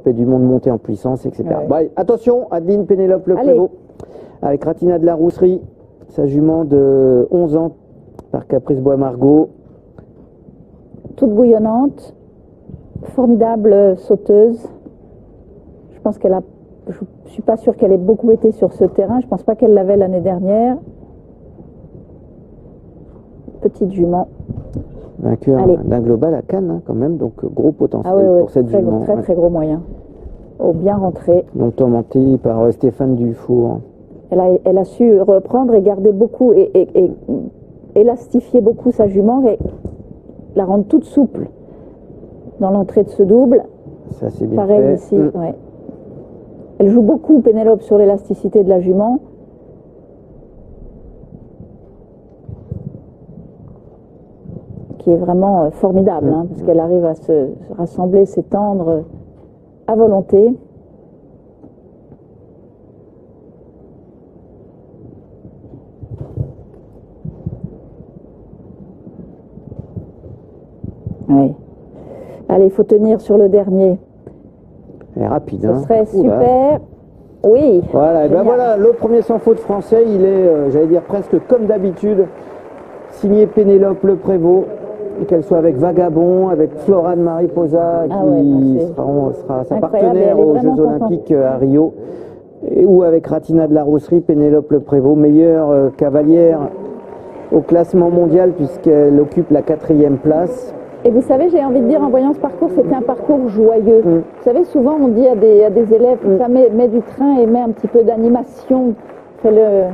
champion du monde montée en puissance, etc. Ouais. Bon, allez, attention, Adeline Pénélope Le Prévost, avec Ratina de la Rousserie, sa jument de 11 ans par Caprice Bois Margot. Toute bouillonnante, formidable sauteuse. Je pense qu'elle a. Je ne suis pas sûre qu'elle ait beaucoup été sur ce terrain. Je ne pense pas qu'elle l'avait l'année dernière. Petite jument. Vainqueur d'un global à Cannes, hein, quand même, donc gros potentiel pour cette très, jument. Très gros moyen. Oh, bien rentré. Longtemps monté par Stéphane Dufour. Elle a su reprendre et garder beaucoup et élastifier beaucoup sa jument et la rendre toute souple dans l'entrée de ce double. Ça, c'est bien pareil fait. Ici, ouais. Elle joue beaucoup, Pénélope, sur l'élasticité de la jument. Qui est vraiment formidable, hein, parce qu'elle arrive à se rassembler, s'étendre à volonté. Oui. Allez, il faut tenir sur le dernier. Elle est rapide. Ce serait super. Oui. Voilà, et ben voilà, le premier sans faute français, il est, j'allais dire presque comme d'habitude, signé Pénélope Le Prévost, qu'elle soit avec Vagabond, avec Florane Mariposa, qui sera sa partenaire aux Jeux Olympiques à Rio, ou avec Ratina de la Rousserie, Pénélope Le Prévost, meilleure cavalière au classement mondial puisqu'elle occupe la 4e place. Et vous savez, j'ai envie de dire, en voyant ce parcours, c'était un parcours joyeux. Vous savez, souvent on dit à des élèves, ça met du train et met un petit peu d'animation, fait-le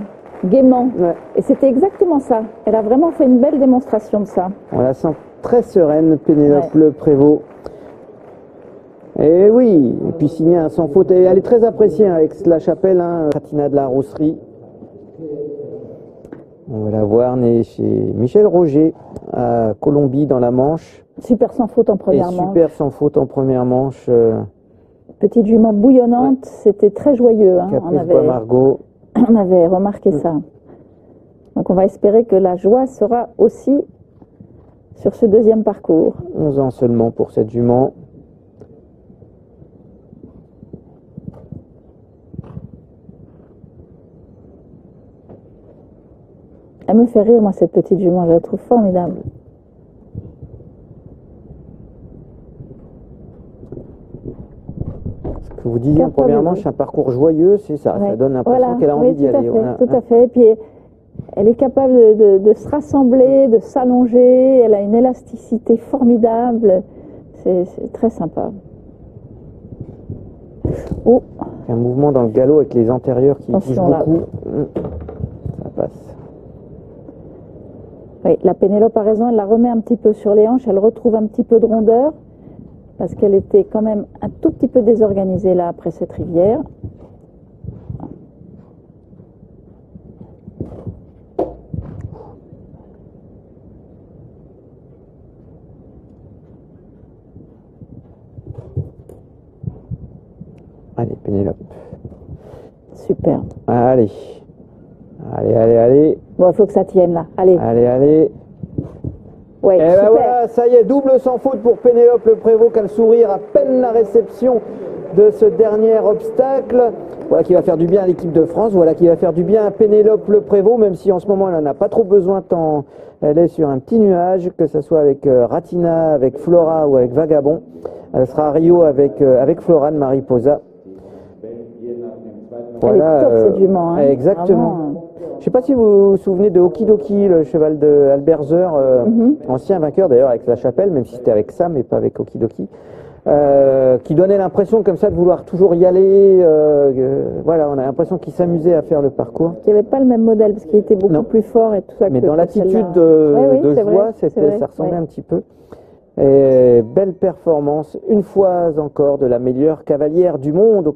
gaiement. Et c'était exactement ça. Elle a vraiment fait une belle démonstration de ça. On la sent très sereine, Pénélope Le Prévost. Et oui, et puis signer un sans faute. Et elle est très appréciée avec la chapelle, hein, Ratina de la Rousserie. On va la voir née chez Michel Roger à Colombie dans la Manche. Super sans faute en première manche. Super sans faute en première manche. Petite jument bouillonnante, c'était très joyeux. Hein. On avait remarqué ça. Donc on va espérer que la joie sera aussi sur ce deuxième parcours. 11 ans seulement pour cette jument. Elle me fait rire, moi, cette petite jument, je la trouve formidable. Ce que vous disiez en première manche, un parcours joyeux, c'est ça, ça donne l'impression qu'elle a envie d'y aller. Tout à fait, et puis elle est capable de se rassembler, de s'allonger, elle a une élasticité formidable, c'est très sympa. Oh. Un mouvement dans le galop avec les antérieurs qui poussent beaucoup. Ça passe. Oui, la Pénélope a raison, elle la remet un petit peu sur les hanches, elle retrouve un petit peu de rondeur, parce qu'elle était quand même un tout petit peu désorganisée là après cette rivière. Allez, Pénélope. Super. Allez. Allez. Bon, il faut que ça tienne là. Allez. Allez. Ouais, et ben voilà, ça y est, double sans faute pour Pénélope Le Prévost, qu'elle sourire à peine la réception de ce dernier obstacle. Voilà qui va faire du bien à l'équipe de France, voilà qui va faire du bien à Pénélope Le Prévost, même si en ce moment elle n'en a pas trop besoin tant elle est sur un petit nuage, que ce soit avec Ratina, avec Flora ou avec Vagabond. Elle sera à Rio avec Florane Mariposa. Voilà, elle est top cette jument. Hein. Exactement. Vraiment, je ne sais pas si vous vous souvenez de Okidoki, le cheval de Albert Zer, ancien vainqueur d'ailleurs avec la chapelle, même si c'était avec Sam et pas avec Okidoki, qui donnait l'impression comme ça de vouloir toujours y aller. Voilà, on a l'impression qu'il s'amusait à faire le parcours. Qui n'avait pas le même modèle parce qu'il était beaucoup plus fort et tout ça. Mais dans l'attitude de joie, ça ressemblait un petit peu. Et belle performance, une fois encore, de la meilleure cavalière du monde.